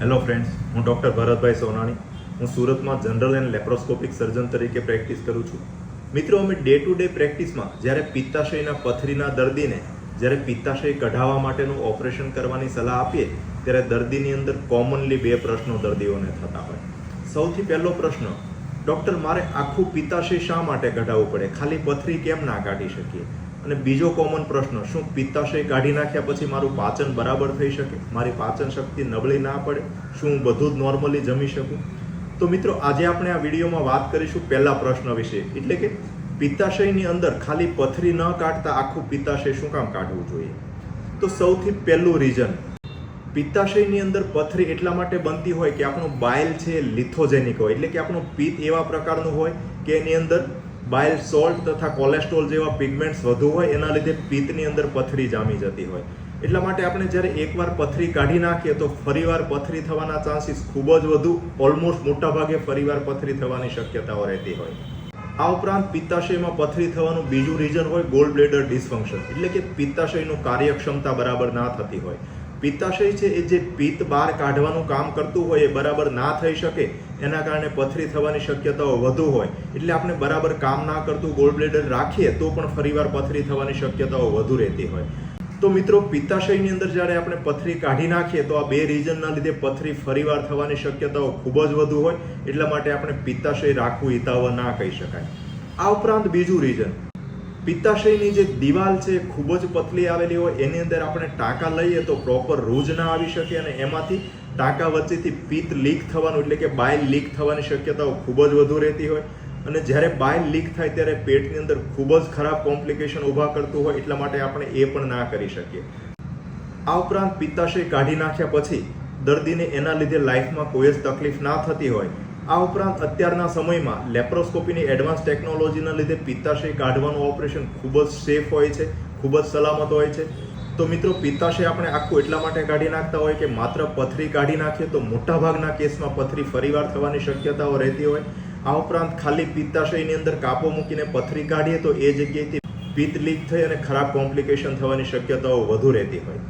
Hello friends, હું doctor Bharatbhai Sonani. હું સુરતમાં જનરલ એન્ડ લેપ્રોસ્કોપિક સર્જન તરીકે પ્રેક્ટિસ કરું છું. મિત્રો, અમે ડે ટુ ડે પ્રેક્ટિસમાં જ્યારે પિત્તાશયના પથરીના દર્દીને જ્યારે પિત્તાશય કઢાવવા માટેનું ઓપરેશન કરવાની સલાહ આપીએ ત્યારે દર્દીની અંદર કોમનલી બે પ્રશ્નો દર્દીઓને થતા હોય. સૌથી પહેલો પ્રશ્ન, ડૉક્ટર મારે આખું પિત્તાશય શા માટે કઢાવવું પડે, ખાલી પથરી કેમ ના કાઢી શકીએ? અને બીજો કોમન પ્રશ્ન, શું પિત્તાશય કાઢી નાખ્યા પછી મારું પાચન બરાબર થઈ શકે, મારી પાચન શક્તિ નબળી ના પડે, શું હું બધું જ નોર્મલી જમી શકું? તો મિત્રો, આજે આપણે આ વિડીયોમાં વાત કરીશું પહેલા પ્રશ્ન વિશે, એટલે કે પિત્તાશયની અંદર ખાલી પથરી ન કાઢતા આખું પિત્તાશય શું કામ કાઢવું જોઈએ? તો સૌથી પહેલું રીઝન, પિત્તાશયની અંદર પથરી એટલા માટે બનતી હોય કે આપણું બાઇલ છે લિથોજેનિક હોય, એટલે કે આપણું પિત્ત એવા પ્રકારનું હોય કે એની અંદર બાઇલ સોલ્ટ તથા કોલેસ્ટ્રોલ જેવા પિગમેન્ટ્સ વધુ હોય, એના લીધે પિત્તની અંદર પથરી જામી જતી હોય. એટલા માટે આપણે જ્યારે એકવાર પથરી કાઢી નાખીએ તો ફરીવાર પથરી થવાના ચાન્સીસ ખૂબ જ વધુ, ઓલમોસ્ટ મોટા ભાગે ફરીવાર પથરી થવાની શક્યતાઓ રહેતી હોય. આ ઉપરાંત પિત્તાશયમાં પથરી થવાનું બીજું રીઝન હોય ગોલ બ્લેડર ડિસફંક્શન, એટલે કે પિત્તાશયનું કાર્યક્ષમતા બરાબર ના થતી હોય. પિત્તાશય છે એ જે પિત્ત બહાર કાઢવાનું કામ કરતું હોય એ બરાબર ના થઈ શકે, એના કારણે પથરી થવાની શક્યતાઓ વધુ હોય. એટલે આપણે બરાબર કામ ના કરતું ગોલ બ્લેડર રાખીએ તો પણ ફરીવાર પથરી થવાની શક્યતાઓ વધુ રહેતી હોય. તો મિત્રો, પિત્તાશયની અંદર જ્યારે આપણે પથરી કાઢી નાખીએ તો આ બે રીઝનના લીધે પથરી ફરીવાર થવાની શક્યતાઓ ખૂબ જ વધુ હોય. એટલા માટે આપણે પિત્તાશય રાખવું હિતાવહ ના કહી શકાય. આ ઉપરાંત બીજું રીઝન, પિત્તાશયની જે દિવાલ છે ખૂબ જ પતલી આવેલી હોય, એની અંદર આપણે ટાંકા લઈએ તો પ્રોપર રૂજ ના આવી શકે અને એમાંથી ટાંકા વચ્ચેથી પિત્ત લીક થવાનું, એટલે કે બાઇલ લીક થવાની શક્યતાઓ ખૂબ જ વધુ રહેતી હોય. અને જ્યારે બાઇલ લીક થાય ત્યારે પેટની અંદર ખૂબ જ ખરાબ કોમ્પ્લિકેશન ઊભા કરતું હોય, એટલા માટે આપણે એ પણ ના કરી શકીએ. આ ઉપરાંત પિત્તાશય કાઢી નાખ્યા પછી દર્દીને એના લીધે લાઈફમાં કોઈ જ તકલીફ ના થતી હોય. આ ઉપરાંત અત્યારના સમયમાં લેપ્રોસ્કોપીની એડવાન્સ ટેકનોલોજીના લીધે પિત્તાશય કાઢવાનું ઓપરેશન ખૂબ જ સેફ હોય છે, ખૂબ જ સલામત હોય છે. તો મિત્રો, પિત્તાશય આપણે આખું એટલા માટે કાઢી નાખતા હોય કે માત્ર પથરી કાઢી નાખીએ તો મોટાભાગના કેસમાં પથરી ફરીવાર થવાની શક્યતાઓ રહેતી હોય. આ ઉપરાંત ખાલી પિત્તાશયની અંદર કાપો મૂકીને પથરી કાઢીએ તો એ જગ્યાએથી પિત્ત લીક થઈ અને ખરાબ કોમ્પ્લિકેશન થવાની શક્યતાઓ વધુ રહેતી હોય.